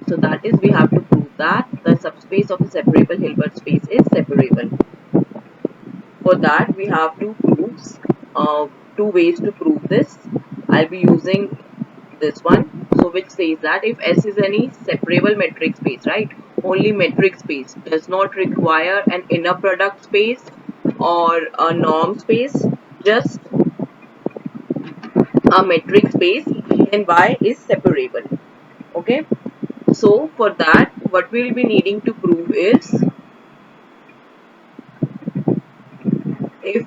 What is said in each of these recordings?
So that is, we have to prove that the subspace of a separable Hilbert space is separable. For that we have to prove two ways to prove this. I'll be using this one, so which says that if S is any separable metric space, right, only metric space, does not require an inner product space or a norm space, just a metric space, then Y is separable. Okay, so for that what we'll be needing to prove is, if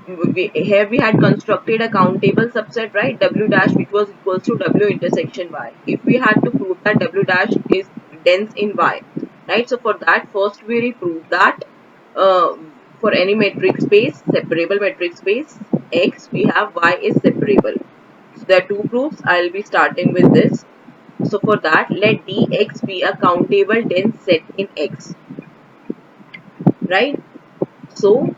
here we had constructed a countable subset, right, W dash, which was equals to W intersection Y. If we had to prove that W dash is dense in Y, right, so for that first we will prove that uh, for any metric space, separable metric space X, we have Y is separable. So there are two proofs. I'll be starting with this. So for that, let Dx be a countable dense set in X, right? So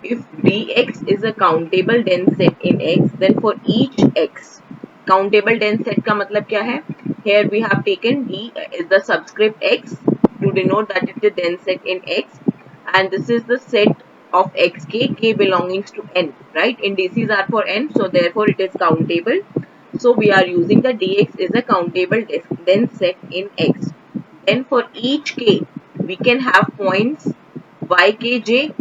if Dx is a countable dense set in X, then for each X, countable dense set का मतलब क्या है? Here we have taken D is the subscript X to denote that it is a dense set in X, and this is the set of Xk, K belongings to N, right? Indices are for N, so therefore it is countable. So we are using the Dx is a countable dense set in X. Then for each K, we can have points Yk,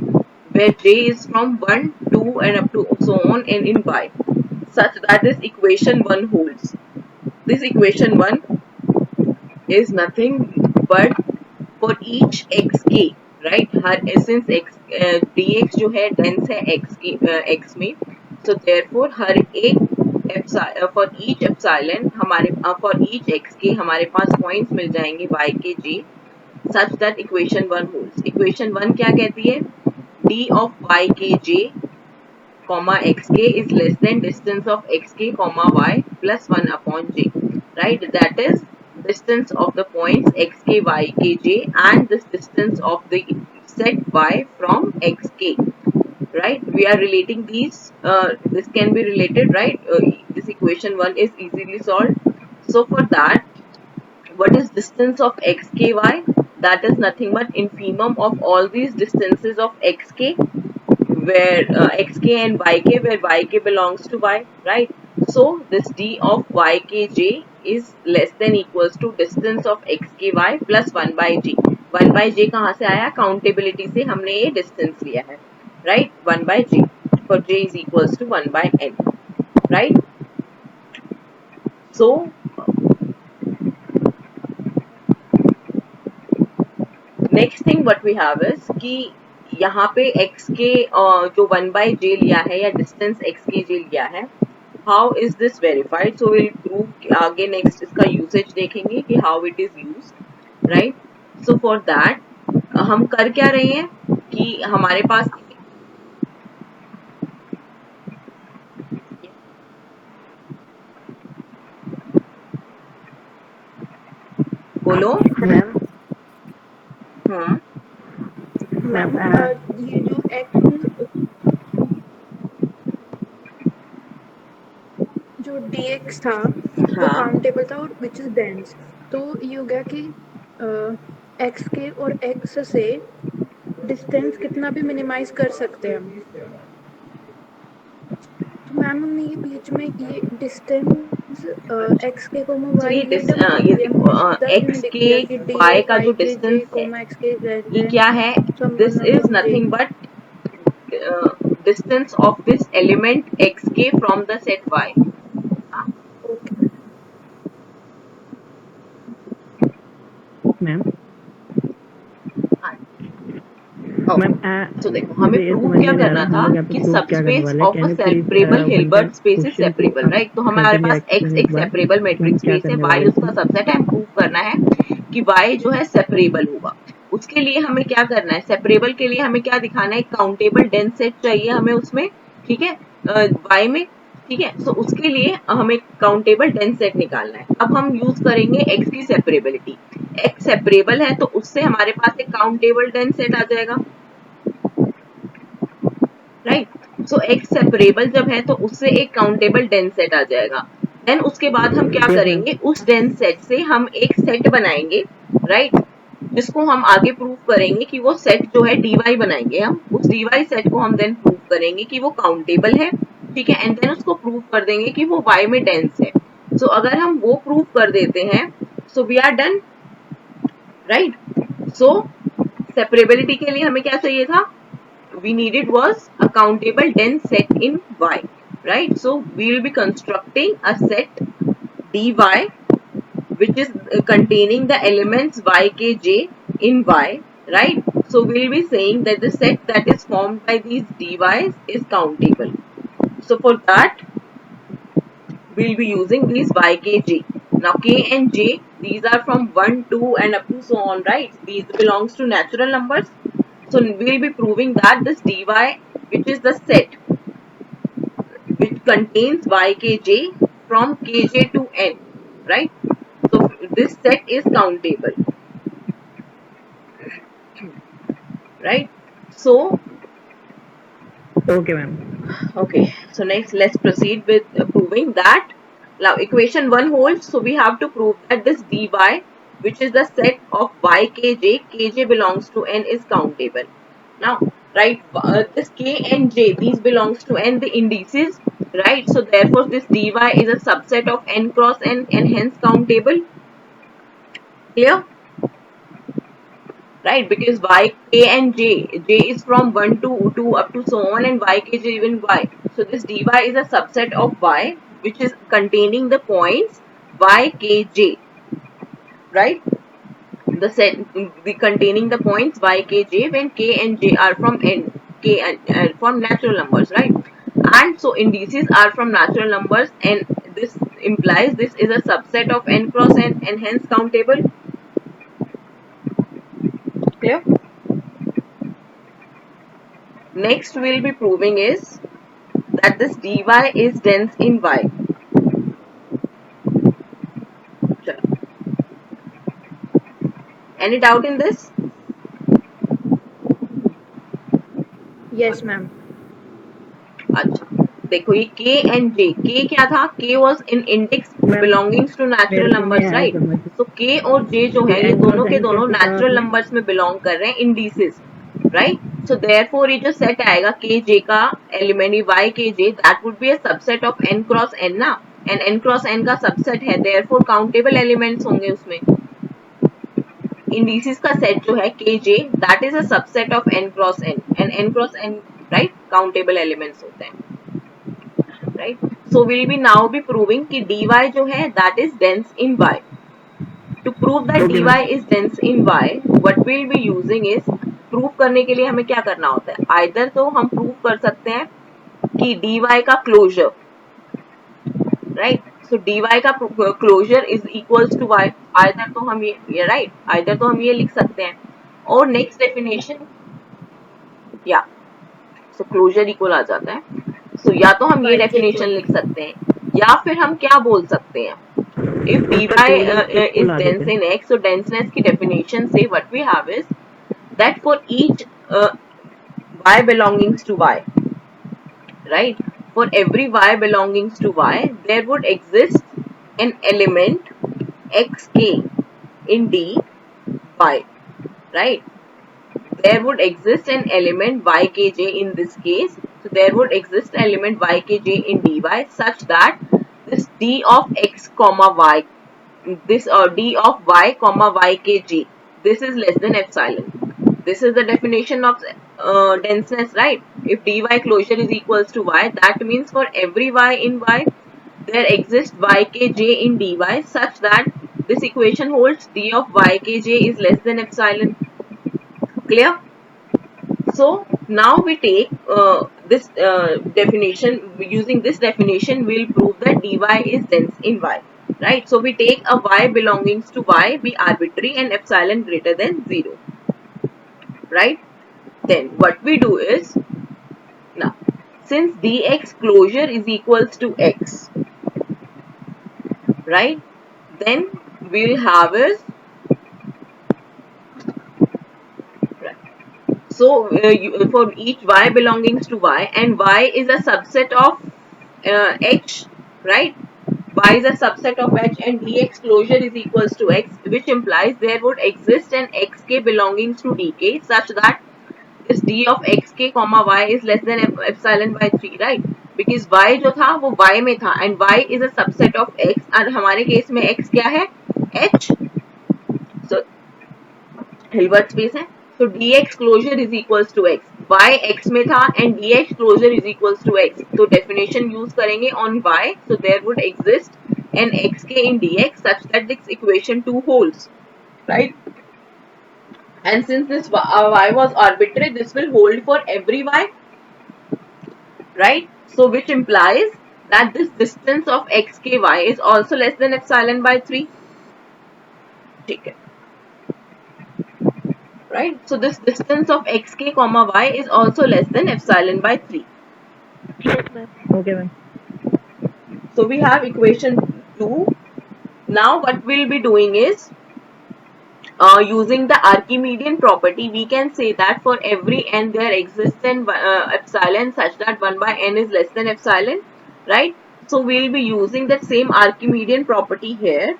where j is from 1, 2 and up to so on and in Y, such that this equation 1 holds. This equation 1 is nothing but for each xk, right, her since x dx जो है dense है x की x में, so therefore हर एक for each epsilon हमारे for each xk हमारे पास points मिल जाएंगे y के j, such that equation 1 holds. Equation 1 क्या कहती है? D of y k j comma xk is less than distance of xk comma y plus 1 upon j, right? That is distance of the points xk, y k j and this distance of the set y from xk, right? We are relating these, this can be related, right? This equation 1 is easily solved. So for that, what is distance of xky? That is nothing but infimum of all these distances of xk, where xk and yk, where yk belongs to y, right? So this d of ykj is less than equals to distance of xky plus 1 by j. 1 by j कहाँ से आया? Accountability से हमने ये distance लिया है, right? 1 by j, for j is equals to 1 by n, right? So next thing what we have is कि यहाँ पे x के जो 1 by j लिया है या डिस्टेंस x के j लिया है, how is this verified? So will prove आगे, नेक्स्ट इसका यूसेज देखेंगे कि how it is used, right? So for that हम कर क्या रहे हैं कि हमारे पास बोलो मैम मैम ये जो जो dx था वो काउंटेबल था और विच इज डेंस, तो ये हो गया कि x के और x से डिस्टेंस कितना भी मिनिमाइज कर सकते हैं हम। तो मैम हमने ये बीच में ये डिस्टेंस x के कोमा y ये डबल कर दिया, सीधा x हमने लिख के दिया कि d y of का y जो के j डिस्टेंस है कोमा x के लेस ये देन क्या है? This some is of j। Nothing but distance of this element xk from the set y. Okay ma'am okay, ma'am तो देखो हमें मुझे ये प्रूव समझ क्या में नहीं आ करना रहा हम था लोग यहाँ पे कि प्रूव क्या करने सबस्पेस वाले हैं। Of can a you please separable one Hilbert time space is question को सेपरेबल, राइट? तो हमारे सर्टेनली पास एक्सप्लेन x एक एक बार सेपरेबल कि हम मैट्रिक्स क्या स्पेस है, करने y वाले उसका इसमें। सबसेट है, प्रूव करना है कि y जो है सेपरेबल होगा। उसके लिए हमें क्या करना है? सेपरेबल के लिए हमें क्या दिखाना है? काउंटेबल डेंस सेट चाहिए हमें उसमें, ठीक है, y में, ठीक है। सो उसके लिए हमें काउंटेबल डेंस सेट निकालना है। अब हम यूज करेंगे x की सेपरेबिलिटी। x सेपरेबल है तो उससे हमारे पास एक काउंटेबल डेंस सेट आ जाएगा, राइट? सो x सेपरेबल जब है तो उससे एक काउंटेबल डेंस सेट आ जाएगा। देन उसके बाद हम क्या करेंगे, उस डेंस सेट से हम एक सेट बनाएंगे, राइट, जिसको हम आगे प्रूव करेंगे कि वो सेट जो है dy बनाएंगे हम, उस dy सेट को हम देन प्रूव करेंगे कि वो काउंटेबल है, ठीक है, एंड देन उसको प्रूव कर देंगे कि वो y में डेंस है। सो अगर हम वो प्रूव कर देते हैं, so we are done, right. So separability के लिए हमें क्या चाहिए था, we needed was a countable dense set in Y, right? So we will be constructing a set dy which is containing the elements yk j in Y, right? So we will be saying that the set that is formed by these dy's is countable. So for that we will be using these yk j. Now k and j, these are from 1, 2 and up to so on, right? These belongs to natural numbers. So we will be proving that this dy, which is the set which contains yk from kj to n, right? So this set is countable, right? So Okay, ma'am. okay, so next let's proceed with proving that. Now equation 1 holds, so we have to prove that this dy, which is the set of yk kj belongs to n, is countable. Now, right, this k and j, these belongs to n, the indices, right? So therefore this dy is a subset of n cross n and hence countable. Clear? Right, because y, k and j is from 1 to 2 up to so on, and y, k, j even y. So this dy is a subset of y, which is containing the points y, k, j, right? The set, the containing the points y, k, j when k and j are from n, k and from natural numbers, right? And so indices are from natural numbers, and this implies this is a subset of n cross n and hence countable. Clear? Next we'll be proving is that this dy is dense in Y. Any doubt in this? Yes, ma'am. अच्छा, देखो ये k and j, k क्या था, k was in index belongings to natural numbers, right? So k और j जो है ये दोनों के दोनों natural numbers में belong कर रहे हैं, indices, right? So therefore ये जो set आएगा k j का element y k j, that would be a subset of n cross n ना, and n cross n का subset है, therefore countable elements होंगे उसमें। indices का set जो है kj, that is a subset of n cross n, and n cross n, right, countable elements होते हैं, right? So we'll be now be proving कि dy जो है that is dense in Y. To prove that dy is dense in Y, what we'll be using is, prove करने के लिए हमें क्या करना होता है, either तो हम prove कर सकते हैं कि dy का closure, right? So dy का closure is equals to y, either तो हम ये right, either तो हम ये लिख सकते हैं, और next definition, या so closure equal आ जाता है, so या तो हम ये definition लिख सकते हैं, या फिर हम क्या बोल सकते हैं, if dy is dense in x, so denseness की definition से what we have is that for each y belongings to y, right, for every y belongings to y, there would exist an element xk in dy, right? There would exist an element ykj in this case. So there would exist an element ykj in dy such that this d of x comma y, this d of y comma ykj, this is less than epsilon. This is the definition of denseness, right? If dy closure is equals to y, that means for every y in y, there exists ykj in dy such that this equation holds d of ykj is less than epsilon. Clear? So now we take this definition, using this definition we'll prove that dy is dense in Y, right? So we take a y belongings to Y be arbitrary and epsilon greater than 0, right? Then what we do is, now since dx closure is equals to x, right, then we'll have is, so for each y belongings to y, and y is a subset of h, right, y is a subset of h and dx closure is equals to x, which implies there would exist an xk belonging to dk such that this d of xk comma y is less than epsilon by 3, right? Because y जो था वो y में था and y is a subset of x और हमारे case में x क्या है? h. So Hilbert space है. So dx closure is equals to x. y x में था and dx closure is equals to x. तो definition use करेंगे on y. So there would exist an xk in dx such that this equation 2 holds, right? And since this y was arbitrary, this will hold for every y, right? So which implies that this distance of xk y is also less than epsilon by 3. ठीक है. Right? So this distance of xk comma y is also less than epsilon by 3. Yes, ma'am. Okay, ma'am. So we have equation 2. Now what we'll be doing is using the Archimedean property, we can say that for every n there exists an epsilon such that 1 by n is less than epsilon, right? So we'll be using that same Archimedean property here,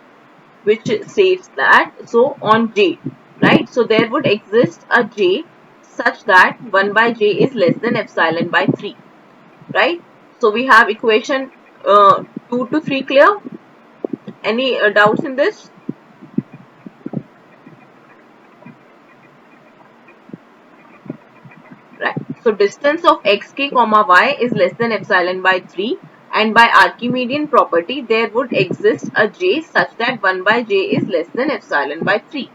which says that, so on j, right? So there would exist a j such that 1 by j is less than epsilon by 3, right? So we have equation 2 to 3 clear? Any doubts in this? Right. So distance of xk comma y is less than epsilon by 3 and by Archimedean property there would exist a j such that 1 by j is less than epsilon by 3.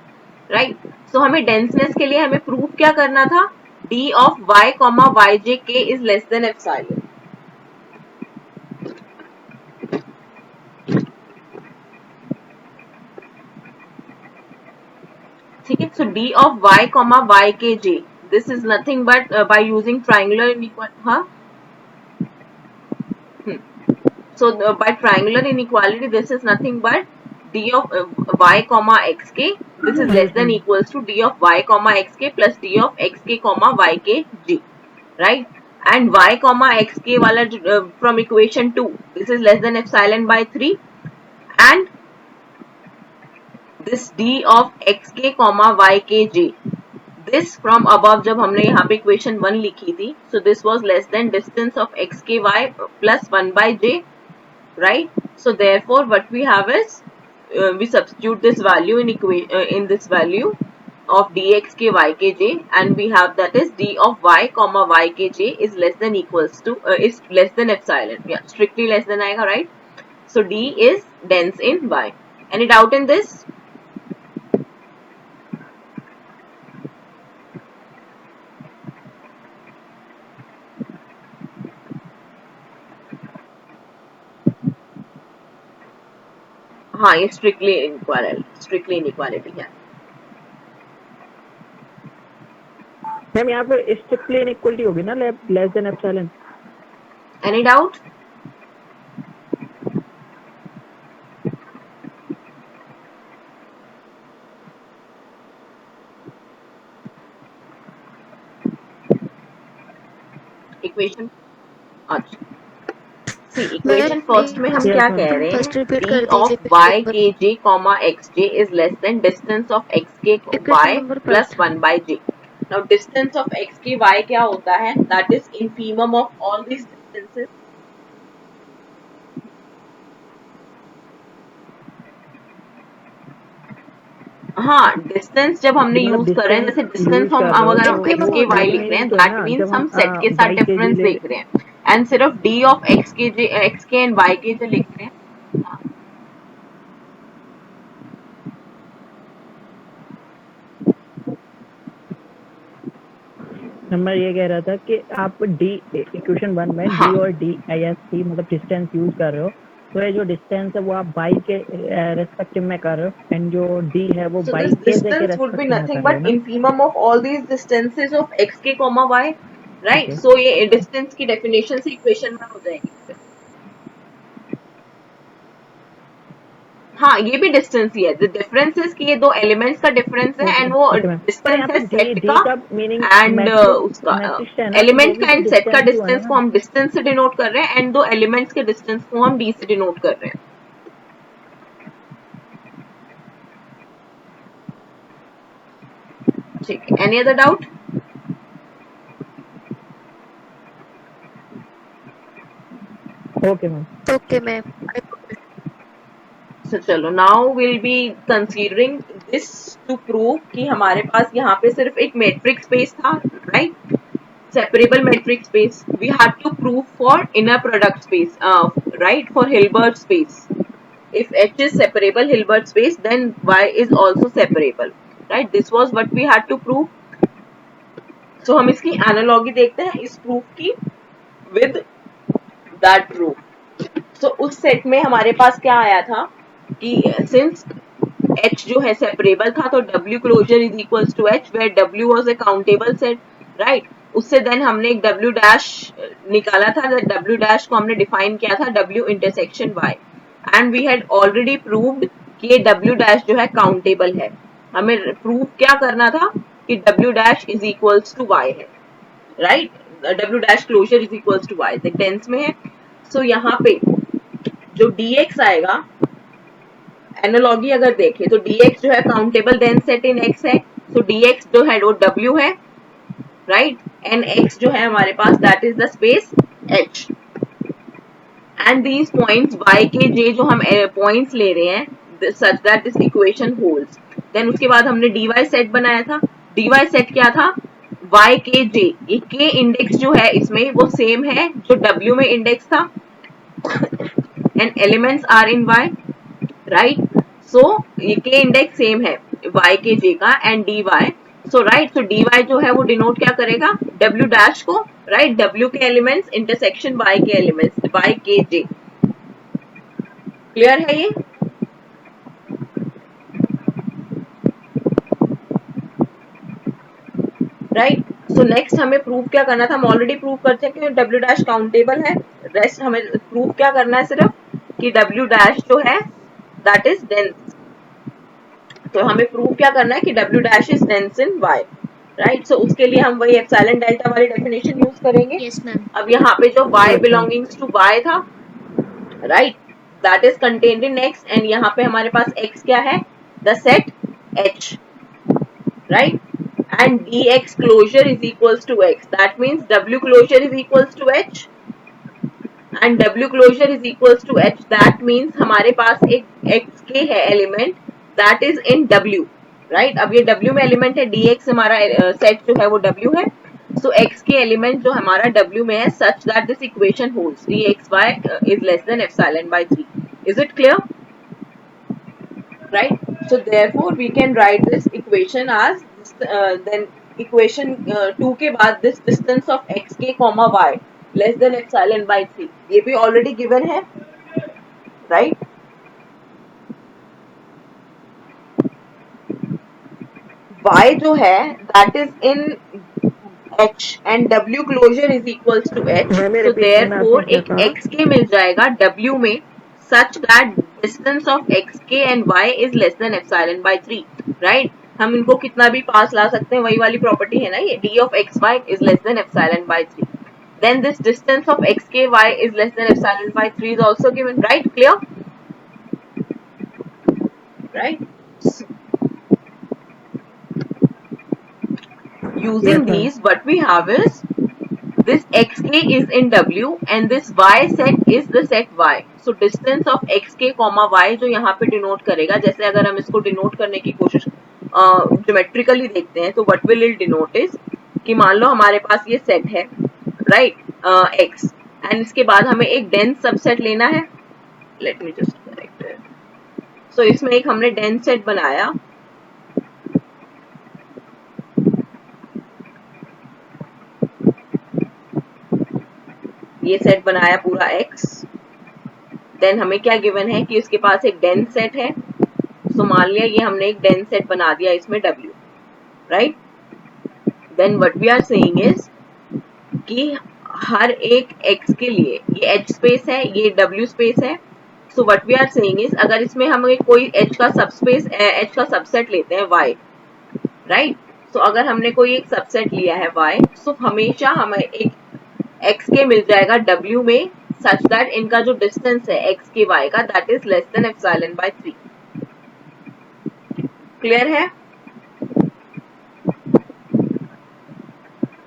Right. So हमें denseness के लिए हमें proof क्या करना था? d of y comma yjk is less than epsilon. ठीक है. So d of y commaykj, this is nothing but by using triangular inequality. हाँ. So by triangular inequality, this is nothing but d of y comma xk. This is less than equals to d of y comma xk plus d of xk comma ykg, right? And y comma xk wala from equation 2, this is less than epsilon by 3, and this d of xk comma ykj, this from above जब हमने यहाँ पे equation 1 लिखी थी, so this was less than distance of xky plus 1 by j, right? So therefore what we have is we substitute this value in this value of dxk ykj, and we have that is d of y comma ykj is less than equals to is less than epsilon. Yeah, strictly less than आएगा, right? So d is dense in y. Any doubt in this? हाँ, ये strictly inequality है. Ma'am यहाँ पे strictly inequality होगी ना, less than epsilon. Any doubt? Equation. अच्छा. See, equation first में हम क्या कह रहे हैं? d of y k j comma x j is less than distance of x k y plus 1 by j. Now distance of x k y क्या होता है? That is infimum of all these distances. हाँ, distance जब हमने use कर रहे हैं, जैसे डिस्टेंस हम अगर हम एक्स के वाई लिख रहे हैं, दैट मीन्स हम सेट के साथ डिफरेंस देख रहे हैं, एंड सिर्फ डी ऑफ एक्स के एंड वाई के जो लिख रहे हैं. मैं ये कह रहा था कि आप डी इक्वेशन 1 में डी और डी आई एस सी मतलब डिस्टेंस यूज कर रहे हो, तो ये जो डिस्टेंस है वो आप बाई के रेस्पेक्टिव में कर रहे हो, एंड जो डी है वो बाई के distance would be nothing but infimum of all these distances of xk, y, right? So ये डिस्टेंस की डेफिनेशन से इक्वेशन में हो जाएगी. हाँ, ये भी डिस्टेंस ही है. द डिफरेंस इज कि ये दो एलिमेंट्स का डिफरेंस है, एंड वो डिस्टेंस है सेट का एंड उसका एलिमेंट का एंड सेट का डिस्टेंस को हम डिस्टेंस से डिनोट कर रहे हैं, एंड दो एलिमेंट्स के डिस्टेंस को हम डी से डिनोट कर रहे हैं. ठीक है, any other doubt? Okay ma'am. Okay ma'am. So चलो, now will be considering this to prove कि हमारे पास यहाँ पे सिर्फ एक मेट्रिक स्पेस था, right? Separable metric space we had to prove for inner product space, right, for Hilbert space. If H is separable Hilbert space, then Y is also separable, right? This was what we had to prove. So हम इसकी analogy देखते हैं इस proof की with that proof. So उस set में हमारे पास क्या आया था कि since H जो है separable था तो W closure is equals to H where W was a countable set, right? उससे देन हमने एक W dash निकाला था, W dash को हमने डिफाइन किया था W intersection Y and we had already proved कि ये W dash जो है काउंटेबल है. हमें प्रूव क्या करना था कि W dash is equals to Y है, right? W dash closure is equals to Y tense में है. So यहाँ पे जो dx आएगा, एनालॉजी अगर देखें तो dx जो है काउंटेबल डेंस सेट इन x है, so dx जो है वो w है, राइट? एंड x जो है हमारे पास that is the space h and these points y के j जो हम पॉइंट्स ले रहे हैं such that this equation holds. Then उसके बाद हमने dy सेट बनाया था. dy सेट क्या था? y के j, ये k इंडेक्स जो है इसमें वो सेम है जो w में इंडेक्स था and elements are in y, right? So ये के इंडेक्स सेम है y के j का and dy. So right, so dy जो है वो डिनोट क्या करेगा? w डैश को, राइट? w के एलिमेंट्स इंटरसेक्शन y के एलिमेंट्स y के j. क्लियर है ये? राइट. सो नेक्स्ट हमें प्रूव क्या करना था? हम ऑलरेडी प्रूव करते हैं कि w डैश काउंटेबल है. रेस्ट हमें प्रूव क्या करना है सिर्फ कि w डैश जो है दैट इज डेंस. तो हमें प्रूव क्या करना है कि w dash is dense in y, right? So उसके लिए हम वही एप्सिलॉन डेल्टा वाली डेफिनेशन यूज करेंगे. Yes ma'am. अब यहाँ पे जो y बिलोंगिंग्स टू y था, right, that is contained in x and यहाँ पे हमारे पास x क्या है? The set h, right? And dx closure is equals to x. That means w closure is equals to h and w closure is equals to h. That means हमारे पास एक x के है element that is in w, right? अब ये w में element है, dx हमारा set जो है वो w है. So x के एलिमेंट जो हमारा w में है such that this equation holds dxy is less than epsilon by 3. Is it clear? Right? So therefore we can write this equation as then equation 2 के बाद this distance of x k comma y less than epsilon by 3. ये भी already given है, right? y जो है that is in h and w closure is equals to h. So therefore एक x k मिल जाएगा w में such that distance of x k and y is less than epsilon by 3, right? हम इनको कितना भी पास ला सकते हैं, वही वाली प्रॉपर्टी है ना ये, d of x y is less than epsilon by 3. Then this distance of x k y is less than epsilon by 3 is also given, right? Clear? Right? Using these, what we have is this xk is in w and this y set is the set y. So distance of xk comma y जो यहाँ पे denote करेगा, जैसे अगर हम इसको denote करने की कोशिश ज्योमेट्रिकली देखते हैं तो what will it denote is कि मान लो हमारे पास ये सेट है, राइट, x एंड इसके बाद हमें एक डेंस सबसेट लेना है. Let me just correct it. So इसमें एक हमने डेंस सेट बनाया, ये सेट बनाया पूरा x. देन हमें क्या गिवन है कि उसके पास एक डेंस सेट है. सो मान लिया ये हमने एक डेंस सेट बना दिया इसमें w, right? Then what we are saying is कि हर एक x के लिए ये h स्पेस है, ये w स्पेस है. So what we are saying is अगर इसमें हम कोई h का सबस्पेस h का सबसेट लेते हैं y, राइट? सो अगर हमने कोई एक सबसेट लिया है y, सो हमेशा हमें एक x के मिल जाएगा w में such that इनका जो डिस्टेंस है x के y का that is less than epsilon by 3. Clear है?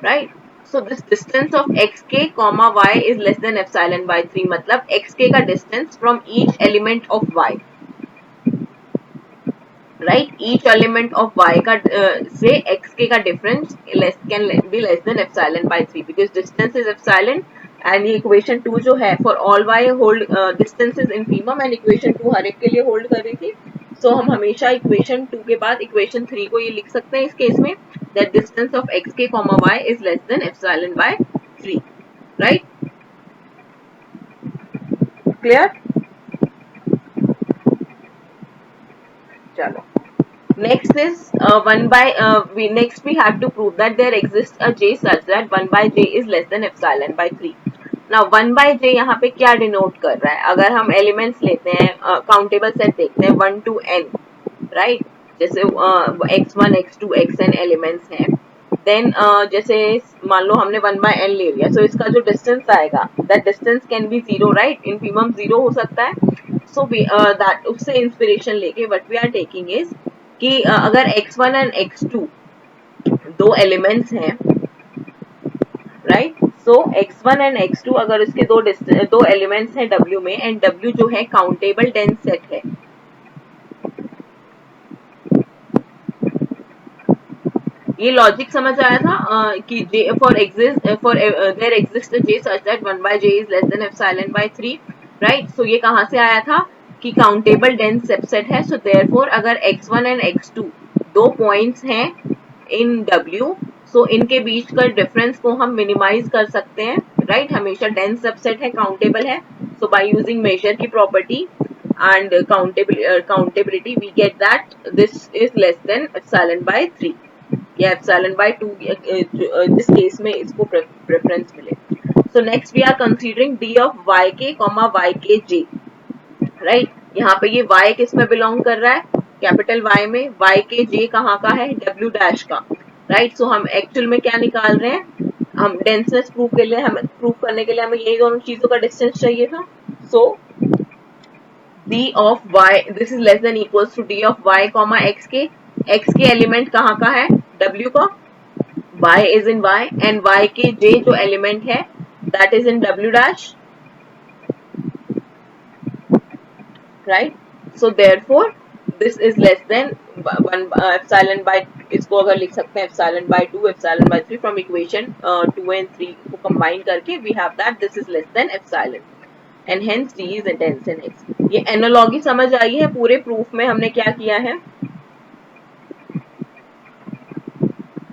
right? So this distance of xk comma y is less than epsilon by 3, मतलब xk का distance from each element of y, right? Each element of y का से xk का difference can be less than epsilon by 3 because distance is epsilon and ये equation 2 जो है for all y hold distance is infimum and equation 2 हर एक के लिए hold कर रही थी. So हम हमेशा equation 2 के बाद equation 3 को ये लिख सकते हैं इस केस में that distance of xk comma y is less than epsilon by 3, right? Clear? चलो. Next is next we have to prove that there exists a j such that 1 by j is less than epsilon by 3. Now 1 by j यहाँ पे क्या denote कर रहा है? अगर हम elements लेते हैं, काउंटेबल सेट देखते हैं 1 to n, राइट? जैसे x1 x2 xn एलिमेंट्स हैं, देन जैसे मान लो हमने 1 by n ले लिया, so इसका जो डिस्टेंस आएगा that distance can be 0, right? Infimum 0 हो सकता है. So that उससे इंस्पिरेशन लेके what we are taking is कि अगर x1 and x2 दो एलिमेंट्स हैं, right? So x1 and x2 अगर इसके दो एलिमेंट्स हैं W में एंड W जो है काउंटेबल डेंस सेट है, ये लॉजिक समझ आया था कि there exist j such that 1 by j is less than epsilon by 3, राइट? सो ये कहां से आया था कि काउंटेबल डेंस सबसेट है. सो देयरफॉर अगर x1 एंड x2 दो पॉइंट्स हैं इन W, सो इनके बीच का डिफरेंस को हम मिनिमाइज कर सकते हैं, राइट? हमेशा डेंस सबसेट है, काउंटेबल है. सो बाय यूजिंग मेजर की property and countability we get that this is less than epsilon by 3 या epsilon by 2 जिस केस में इसको प्रेफरेंस मिले. So next we are considering d of yk comma ykj, right? यहाँ पे ये y किस में बिलोंग कर रहा है? कैपिटल Y में. ykj कहाँ का है? W डैश का, राइट? सो हम एक्चुअल में क्या निकाल रहे हैं? हम डेंसनेस प्रूफ करने के लिए हमें यही दोनों चीजों का डिस्टेंस चाहिए था. सो d of y this is less than equals to d of y comma xk. xk element कहाँ का है? W का. y is in y and ykj जो एलिमेंट है that is in W dash, right? So therefore this is less than 1 epsilon by, इसको अगर लिख सकते हैं epsilon by 2 epsilon by 3 from equation 2 and 3 को combine करके we have that this is less than epsilon and hence d is dense in x. ये analogy समझ आई है? पूरे प्रूफ में हमने क्या किया है,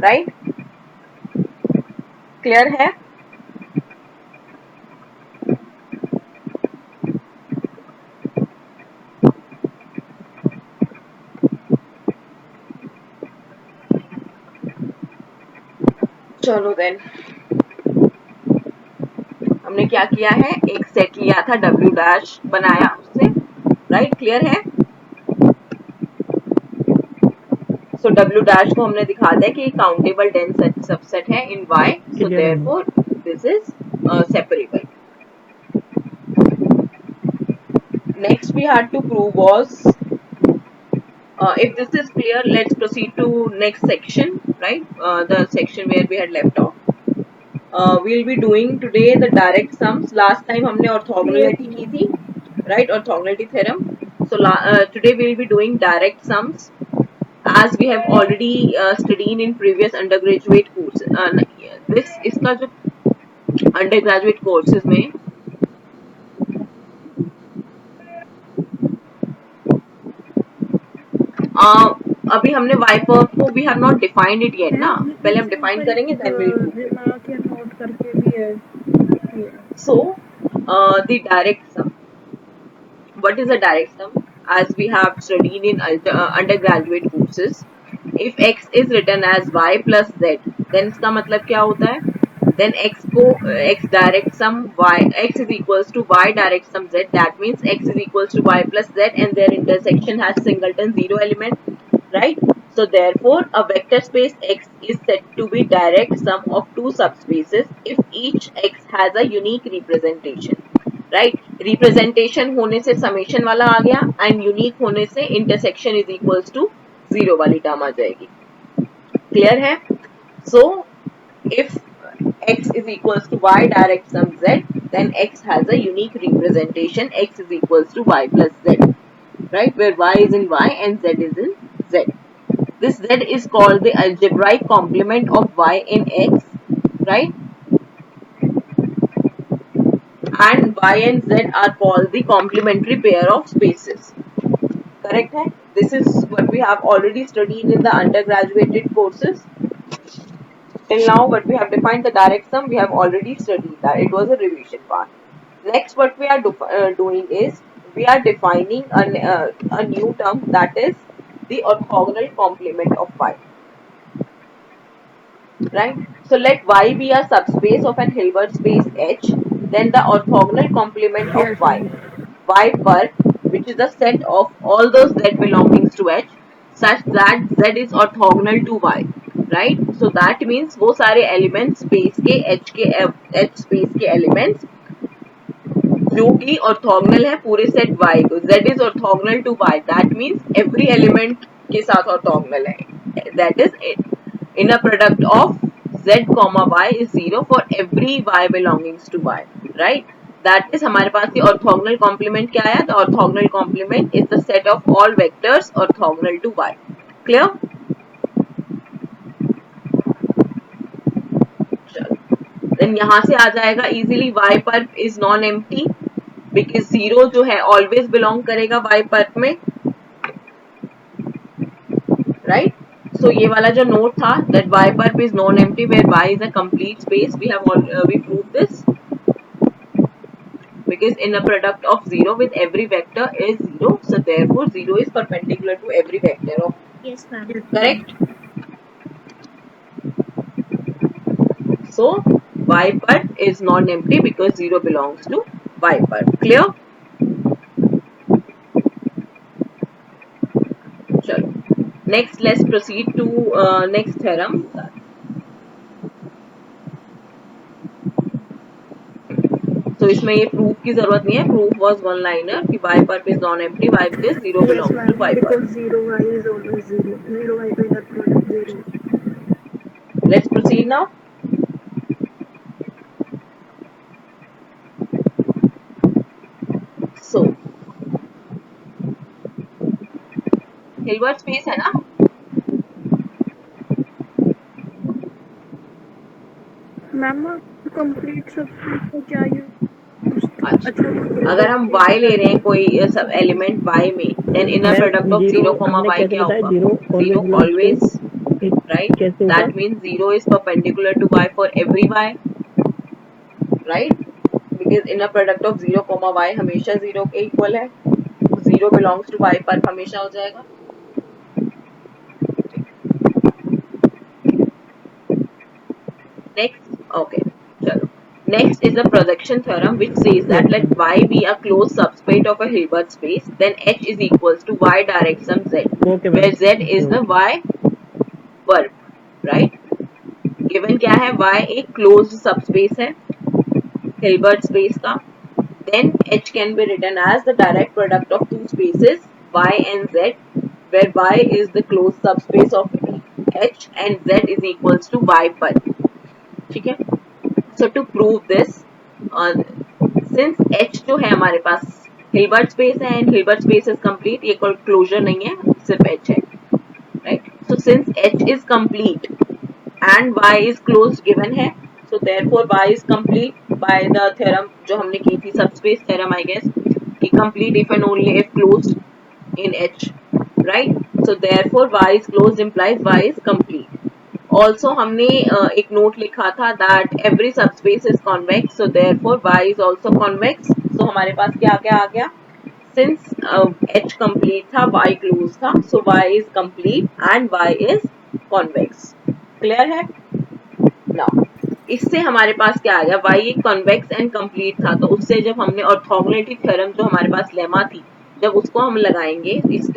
राइट? क्लियर है? चलो देन हमने क्या किया है, एक सेट लिया था W डैश बनाया उससे, राइट? क्लियर है? सो W डैश को हमने दिखा दिया कि काउंटेबल डेंस सबसेट है in Y, so therefore this is separable. Next we had to prove was if this is clear let's proceed to next section, right? The section where we had left off. We'll be doing today the direct sums. Last time हमने orthogonality की थी, right? Orthogonality theorem. So today we'll be doing direct sums as we have already studied in previous undergraduate courses. This इसका जो undergraduate courses में अभी हमने y perf को we have not defined it yet ना, पहले हम define करेंगे then we'll नोट करके भी है. So the direct sum, what is a direct sum? As we have studied in undergraduate courses, if x is written as y plus z then इसका मतलब क्या होता है? Then x को x direct sum y, x is equals to y direct sum z, that means x is equals to y plus z and their intersection has singleton zero element, right? So therefore a vector space x is said to be direct sum of two subspaces if each x has a unique representation, right? Representation होने से summation वाला आ गया and unique होने से intersection is equals to zero वाली term आ जाएगी. Clear है? So if x is equals to y direct sum z, then x has a unique representation, x is equals to y plus z, right, where y is in y and z is in z. This z is called the algebraic complement of y in x, right, and y and z are called the complementary pair of spaces. Correct hai? This is what we have already studied in the undergraduate courses. Till now, what we have defined the direct sum, we have already studied that. It was a revision part. Next, what we are doing is we are defining a new term, that is the orthogonal complement of y. Right? So let y be a subspace of an Hilbert space H, then the orthogonal complement of Yes, y, ma'am. y per, which is the set of all those z belongings to H, such that z is orthogonal to y. Right? So that means वो सारे elements space के H space के elements जो कि orthogonal है पूरे set y को, z is orthogonal to y, that means every element के साथ orthogonal है, that is in a product of z comma y is 0 for every y belongings to y, right? That is हमारे पास ये orthogonal complement क्या है? The orthogonal complement is the set of all vectors orthogonal to y. Clear? चलो, then यहाँ से आ जाएगा easily y पर is non empty because 0 जो है always belong करेगा y पर में, right? So ये वाला जो note था that y perp is non-empty where y is a complete space, we have we proved this because in a product of 0 with every vector is 0, so therefore 0 is perpendicular to every vector of, Yes, ma'am. correct? So y perp is non-empty because 0 belongs to y perp. Clear? चलो, next let's proceed to next theorem. तो इसमें ये proof की जरूरत नहीं है, proof was one liner कि y perp is non empty, y because 0 Yes, belongs to ma'am. y Because perp. 0 y is always 0. 0 y by that product 0. Let's proceed now. So Hilbert space है ना, ma'am complete subspace को क्या use? अच्छा अच्छा, अगर हम y ले रहे हैं कोई सब एलिमेंट y में, then in a ma'am product of 0 zero comma हमने y कैसे क्या बताया, होगा? Zero 0 always belongs to, always, right? कैसे होगा? That means 0 is perpendicular to y for every y, right? Because in a product of 0 comma y हमेशा 0 के equal है, 0 belongs to y पर हमेशा हो जाएगा. Next, okay, chalo. Next is the projection theorem which says that Yes, let ma'am. y be a closed subspace of a Hilbert space, then H is equals to y direct sum z, Okay, where ma'am. z Okay, is the okay. y verb, right? Given क्या है, y एक closed subspace है Hilbert space का, then H can be written as the direct product of two spaces y and z, where y is the closed subspace of H and z is equals to y पर, ठीक है? So to prove this, since H जो है हमारे पास Hilbert space है and Hilbert space is complete, ये कोई closure नहीं है, सिर्फ H है, right? So since H is complete and Y is closed given है, so therefore Y is complete by the theorem जो हमने की थी subspace theorem I guess, कि complete if and only if closed in H, right? So therefore Y is closed implies Y is complete. Also हमने एक note लिखा था that every subspace is convex, so therefore y is also convex. So हमारे पास क्या क्या आ गया, since H complete था, y closed था, so y is complete and y is convex. Clear है? Now इससे हमारे पास क्या आ गया, y एक convex and complete था, तो उससे जब हमने orthogonality theorem जो हमारे पास लेमा थी, जब उसको हम लगाएंगे इस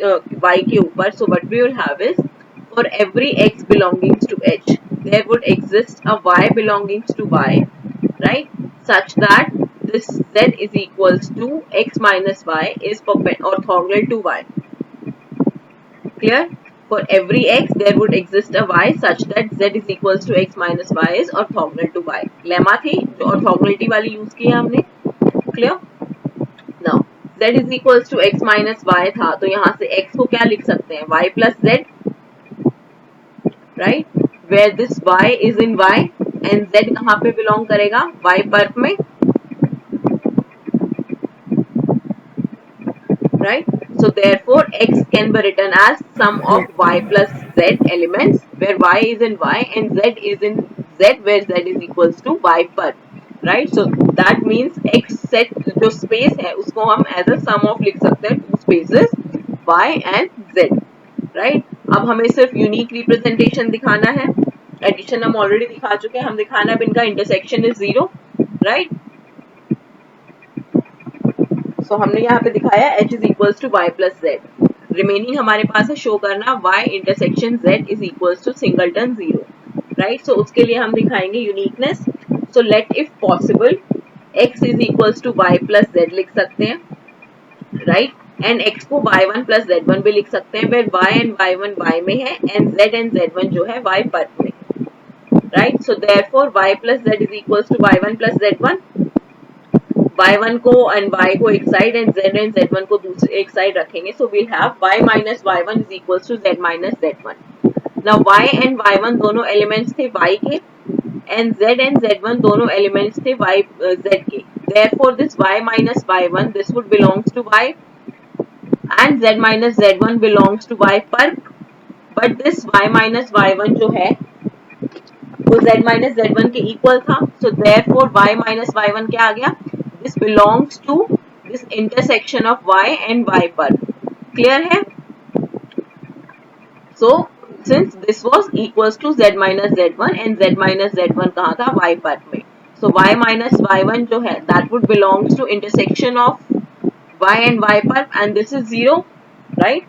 y के ऊपर, so what we will have is for every x belongings to H, there would exist a y belongings to y, right? Such that this z is equals to x minus y is orthogonal to y. Clear? for every x there would exist a y such that z is equals to x minus y is orthogonal to y. Lemma थी जो orthogonality वाली use की है हमने. Clear. Now z is equals to x minus y था तो यहाँ से x को क्या लिख सकते हैं y plus z, right, where this y is in y and z कहाँ पे belong करेगा y परत में, right. So therefore x can be written as sum of y plus z elements where y is in y and z is in z where z is equals to y per, right. So that means x set जो space है उसको हम as a sum of लिख सकते हैं two spaces y and z, right. अब हमें सिर्फ यूनिक रिप्रेजेंटेशन दिखाना है. एडिशन हम ऑलरेडी दिखा चुके हैं, हम दिखाना है इनका इंटरसेक्शन इज 0, राइट. सो हमने यहाँ पे दिखाया h is equals to y plus z. Remaining हमारे पास है शो करना y intersection z is equals to singleton 0, right. So उसके लिए हम दिखाएंगे uniqueness. So let if possible x is equals to y plus z लिख सकते हैं, राइट. एंड x को y1 प्लस z1 भी लिख सकते हैं where y and y1 y में है एंड z1 जो है y पर में, right. So therefore y plus z is equals to y1 plus z1. y1 को एंड y को एक साइड एंड z1 को दूसरे एक साइड रखेंगे. So we have y minus y1 is equals to z minus z1. Now y and y1 दोनों elements थे y के एंड z1 दोनों एलिमेंट्स थे y z के. Therefore this y minus y1 this would belongs to y and z minus z1 belongs to y पर, but this y minus y1 जो है वो z minus z1 के equal था. So therefore y minus y1 क्या आ गया, this belongs to this intersection of y and y पर. Clear है. So since this was equals to z minus z1 and z minus z1 कहाँ था y पर में. So y minus y1 जो है that would belongs to intersection of y and y par and this is 0, right.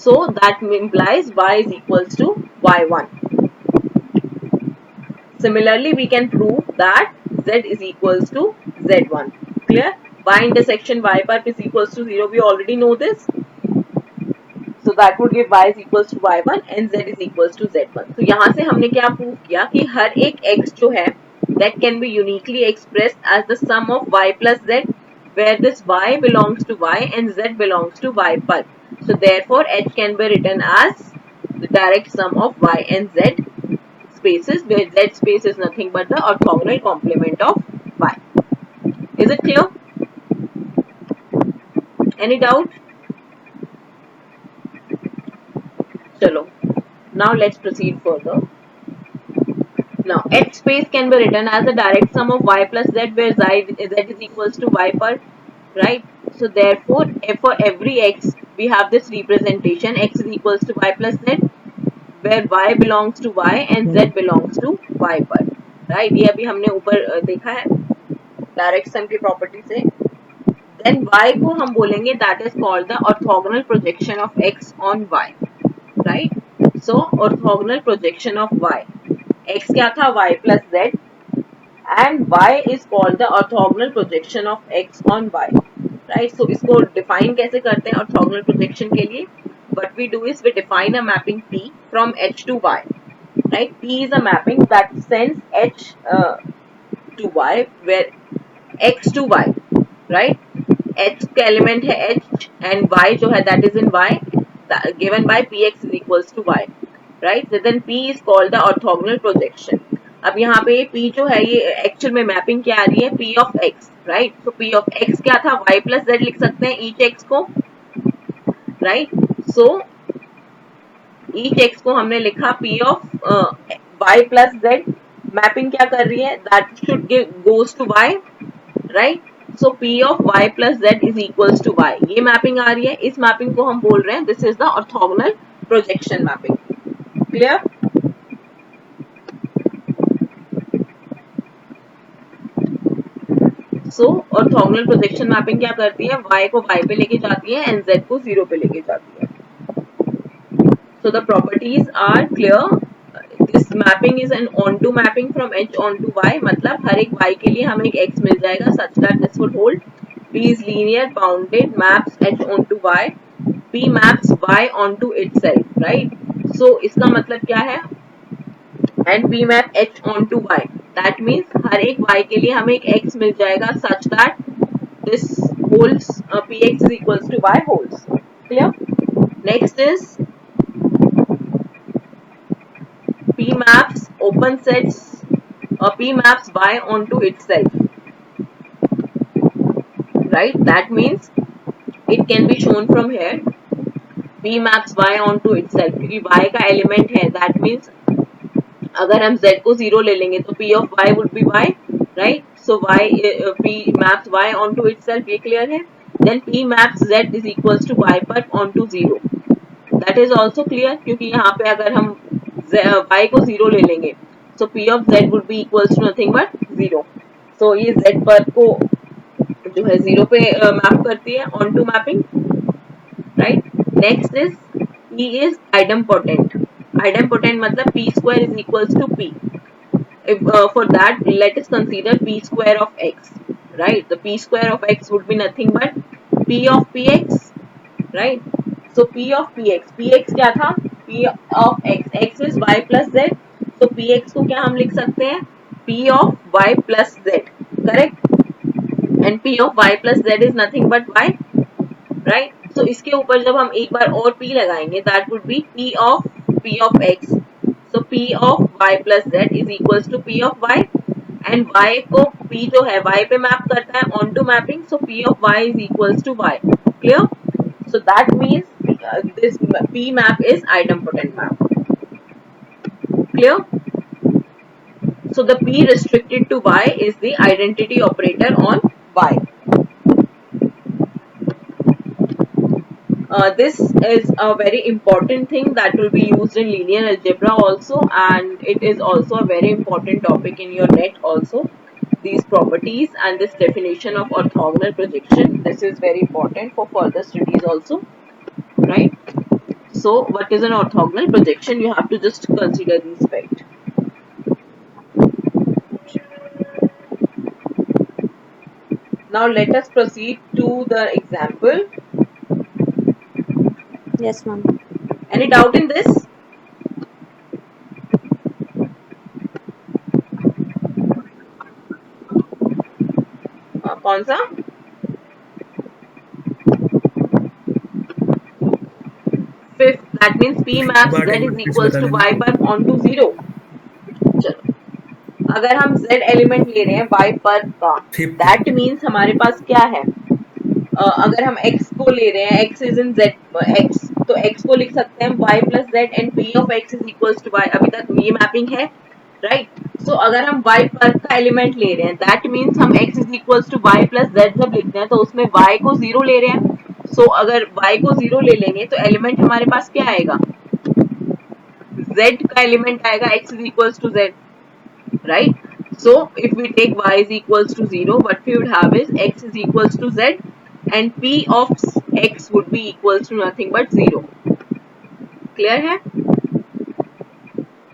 So that implies y is equals to y1. Similarly we can prove that z is equals to z1. Clear. Y intersection y par is equals to 0, we already know this. So that would give y is equals to y1 and z is equals to z1. तो यहाँ से हमने क्या prove किया कि हर एक x जो है that can be uniquely expressed as the sum of y plus z where this y belongs to y and z belongs to y par. So therefore h can be written as the direct sum of y and z spaces where z space is nothing but the orthogonal complement of y. Is it clear? Any doubt? Chalo. Now let's proceed further. Now h space can be written as the direct sum of y plus z where z is equals to y per, right. So therefore for every x we have this representation x is equals to y plus z where y belongs to y and z belongs to y per, right. ये अभी हमने ऊपर देखा है direct sum की property से. Then y को हम बोलेंगे that is called the orthogonal projection of x on y, right. So orthogonal projection of y, x क्या था y plus z and y is called the orthogonal projection of x on y, right. So इसको define कैसे करते हैं orthogonal projection के लिए. What we do is we define a mapping P from h to y, right. P is a mapping that sends h to y where x to y, right. h का element है h and y जो है that is in y given by px is equals to y, right. So then P is called the orthogonal projection. अब यहाँ पे P जो है ये एक्चुअल में मैपिंग क्या आ रही है P of x, right. So P of x क्या था y plus z लिख सकते हैं each x को, right. So each x को हमने लिखा P of y plus z. Mapping क्या कर रही है that should give goes to y, right. So P of y plus z is equals to y. ये मैपिंग आ रही है, इस मैपिंग को हम बोल रहे हैं this is the orthogonal projection mapping. Clear? So orthogonal projection mapping क्या करती है y को y पे लेके जाती है and z को 0 पे लेके जाती है. So the properties are clear. This mapping is an onto mapping from h onto y. मतलब हर एक y के लिए हमें एक x मिल जाएगा such that this would hold. P is linear bounded maps h onto y. P maps y onto itself, right. सो इसका मतलब क्या है, and p map h onto y, that means हर एक y के लिए हमें एक x मिल जाएगा such that this wholes px is equals to y wholes. Clear? Next is p maps open sets, p maps y onto itself, right? That means it can be shown from here, p maps y onto itself, क्योंकि y का element है, that means अगर हम z को 0 ले लेंगे तो p of y would be y, right? So y p maps y onto itself, ये clear है. Then p maps z is equals to y पर onto 0, that is also clear, क्योंकि यहाँ पे अगर हम y को 0 ले लेंगे so p of z would be equals to nothing but 0. So ये z पर को जो है 0 पे मैप करती है onto mapping, right? Next is p is idempotent. Idempotent मतलब p square is equals to p. If for that let us consider p square of x, right? The p square of x would be nothing but p of px, right? So p of px क्या था, p of x is y plus z, so px को क्या हम लिख सकते हैं, p of y plus z, correct? And p of y plus z is nothing but y, right? So इसके ऊपर जब हम एक बार और p लगाएंगे that would be p of x, so p of y plus z is equals to p of y, and y को p जो है y पे मैप करता है onto mapping, so p of y is equals to y. Clear? So that means this p map is idempotent map. Clear? So the p restricted to y is the identity operator on y. This is a very important thing that will be used in linear algebra also, and it is also a very important topic in your net also. These properties and this definition of orthogonal projection, this is very important for further studies also, right? So what is an orthogonal projection? You have to just consider these facts. Now let us proceed to the example. Yes, ma'am. Any doubt in this? कौन सा? Fifth, that means p maps z is equals to y पर onto 0. चलो, अगर हम z element ले रहे हैं y पर का, that means हमारे पास क्या है, अगर हम x को ले रहे हैं, x is in z x, तो x को लिख सकते हैं y plus z and p of x is equals to y. अभी तक ये मैपिंग है, right? So अगर हम y पर का एलिमेंट ले रहे हैं, that means हम x is equals to y plus z जब लिखते हैं तो उसमें y को 0 ले रहे हैं. So अगर y को 0 ले लेंगे तो एलिमेंट हमारे पास क्या आएगा, z का एलिमेंट आएगा x is equals to z, right? So if we take y is equals to 0, what we would have is x is equals to z and p of x would be equals to nothing but 0. Clear है?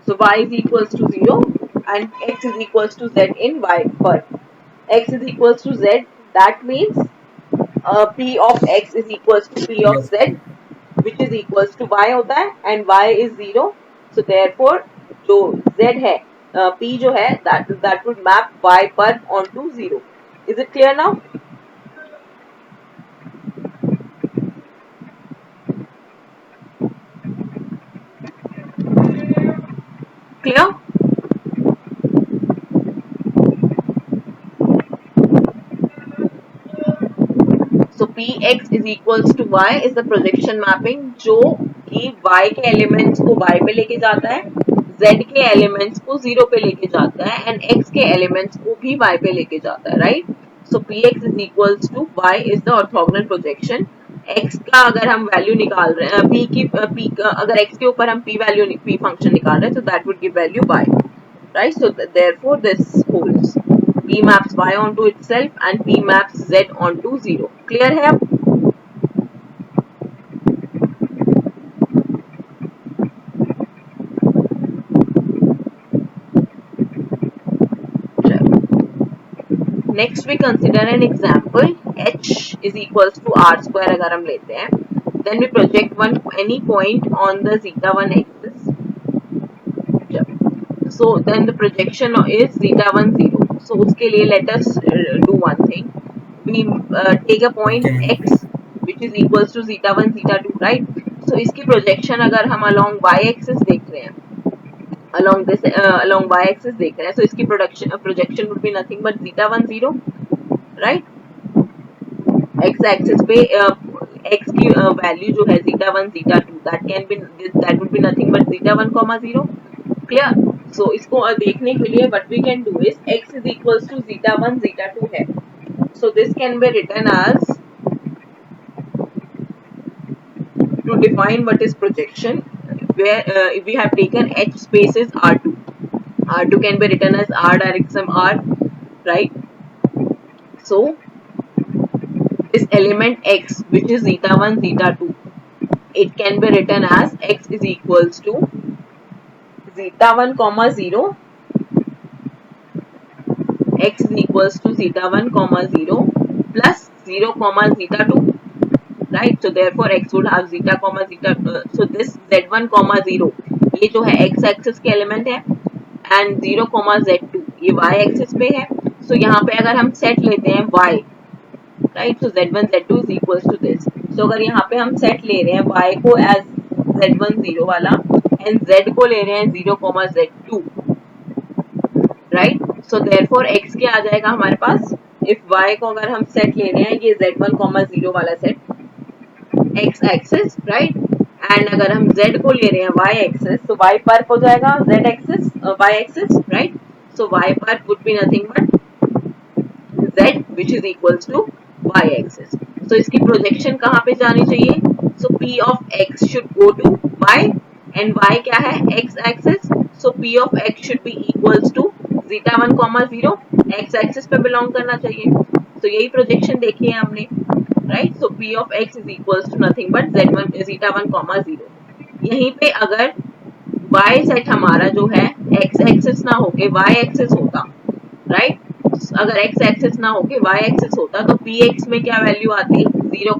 So y is equals to 0 and x is equals to z in y पर. X is equals to z, that means p of x is equals to p of z, which is equals to y होता है, and y is 0. So therefore जो z है, p जो है that would map y पर onto 0. Is it clear now? Clear? So px is equals to y is the projection mapping जो कि y के एलिमेंट्स को y पे लेके जाता है, z के एलिमेंट्स को 0 पे लेके जाता है, and x के एलिमेंट्स को भी y पे लेके जाता है, right? So px is equals to y is the orthogonal projection. x का अगर हम वैल्यू निकाल रहे हैं, अगर x के ऊपर हम p वैल्यू p फंक्शन निकाल रहे हैं, so that would give value y, right? So therefore this holds. p maps y onto itself and p maps z onto 0. Clear है अब? Next we consider an example. H is equals to r square अगर हम लेते हैं, then we project any point on the zeta 1 axis So then the projection is zeta 1 0. So उसके लिए let us do one thing. We take a point Okay. x which is equals to zeta 1 zeta 2, right? So इसकी projection अगर हम along y axis देख रहे हैं, along y axis देख रहे हैं, so इसकी projection would be nothing but zeta 1 0, right? x axis पे x की value जो है zeta 1 zeta 2, that would be nothing but zeta 1 0. Clear? So इसको देखने के लिए what we can do is x is equals to zeta 1 zeta 2 है. So this can be written as, to define what is projection, where if we have taken h spaces r2, r2 can be written as r direct sum r, right? So this element x which is zeta 1 zeta 2, it can be written as x is equals to zeta 1 0, x is equals to zeta 1 0 plus 0 zeta 2, right? So therefore x would have zeta zeta, so this z1 0 ये जो है x axis के element है, and 0 z2 ये y axis पे है. so यहाँ पे अगर हम सेट लेते हैं y, right, so z1 z2 is equals to this. so अगर यहाँ पे हम सेट ले रहे हैं y को एज z1 0 वाला एंड z को ले रहे हैं 0 z2, right? So therefore x क्या आ जाएगा हमारे पास, इफ y को अगर हम सेट ले रहे हैं ये z1 0 वाला set x axis, right, and अगर हम z को ले रहे हैं y एक्सिस, तो y पर हो जाएगा z axis y axis, right? So y पर would be nothing but z which is equals to y axis. so इसकी प्रोजेक्शन कहाँ पे जानी चाहिए, so p of x should go to y and y क्या है x axis, so p of x should be equals to zeta 1 0, x axis पे belong करना चाहिए. तो यही प्रोजेक्शन देखी है हमने, right? So p of x is equals to nothing but z1 zeta 1 0. यहीं पे अगर y सेट हमारा जो है x एक्सिस ना होके y एक्सिस होता, राइट? अगर x एक्सिस ना होके y एक्सिस होता तो px में क्या वैल्यू आती, 0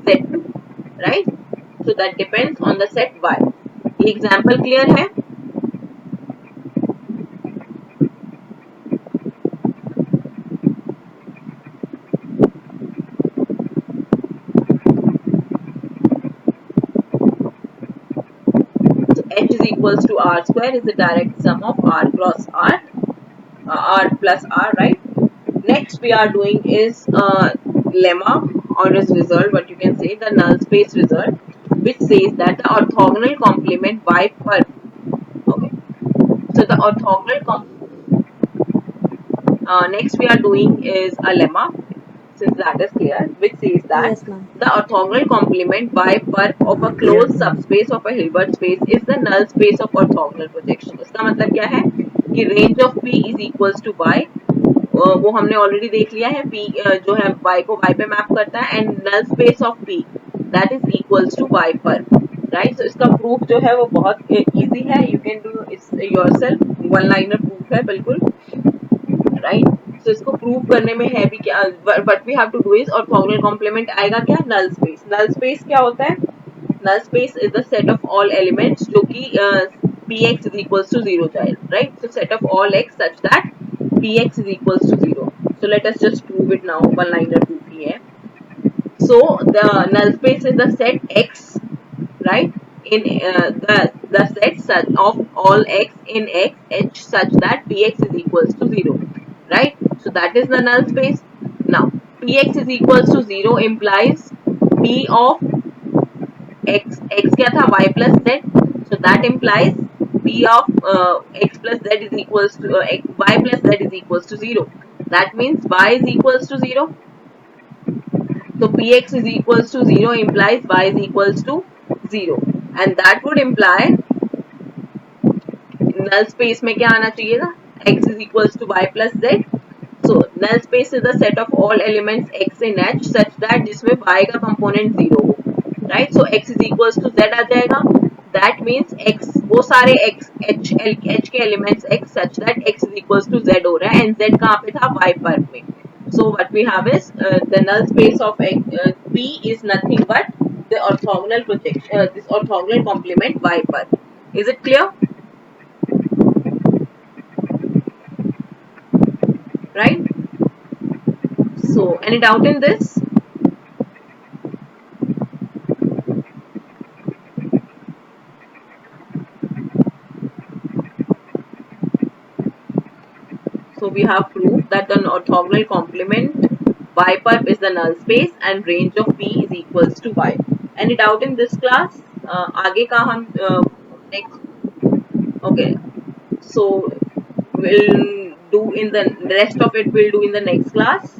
z2, right? So that depends on the set y. ये एग्जांपल क्लियर है? H is equals to r square is the direct sum of r cross r, r plus r, right? Next we are doing is lemma or is result, what you can say, the null space result, which says that the orthogonal complement y per, okay, so the orthogonal next we are doing is a lemma, since that is clear, which says that Yes, ma'am. the orthogonal complement y per of a closed subspace of a Hilbert space is the null space of orthogonal projection. इसका मतलब क्या है कि range of p is equals to y, वो हमने already देख लिया है, p जो है y को y पे मैप करता है, and null space of p that is equals to y पर, राइट? सो इसका प्रूफ जो है वो बहुत इजी है, you can do yourself, one liner proof है बिल्कुल, राइट? सो इसको प्रूव करने में है भी क्या, but we have to do is orthogonal complement आएगा क्या, नल स्पेस. नल स्पेस क्या होता है, null space is the set of all elements जो कि px is equals to 0 जाए, right? So set of all x such that px is equals to 0. So let us just prove it now, one liner proof ही है. So the null space is the set x, right, in the set such of all x in x h such that px is equals to 0, right? So that is the null space. Now px is equals to 0 implies p of x, x क्या था, y plus z, so that implies p of x plus z is equals to y plus z is equals to 0. That means y is equals to 0. So px is equals to 0 implies y is equals to 0, and that would imply null space में क्या आना चाहिए था, x is equals to y plus z. So null space is the set of all elements x in h such that जिसमें y का component 0 हो, right? So x is equals to z आ जाएगा. That means x, वो सारे x h के elements x such that x is equals to z हो रहा है, and z कहाँ पे था, y पर में. So what we have is the null space of P is nothing but the orthogonal projection, this orthogonal complement y पर. Is it clear? right? So any doubt in this? So we have proved that the orthogonal complement y perp is the null space and range of P is equals to y. Any doubt in this class? आगे का हम next, okay. So we'll do in the rest of it. We'll do in the next class.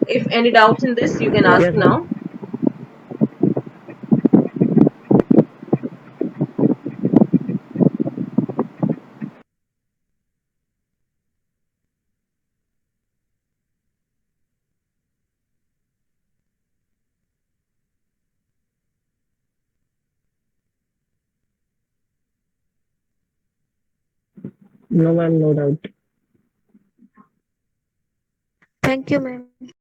If any doubts in this, you can ask Yes, ma'am. now. No, ma'am, no doubt. Thank you, ma'am.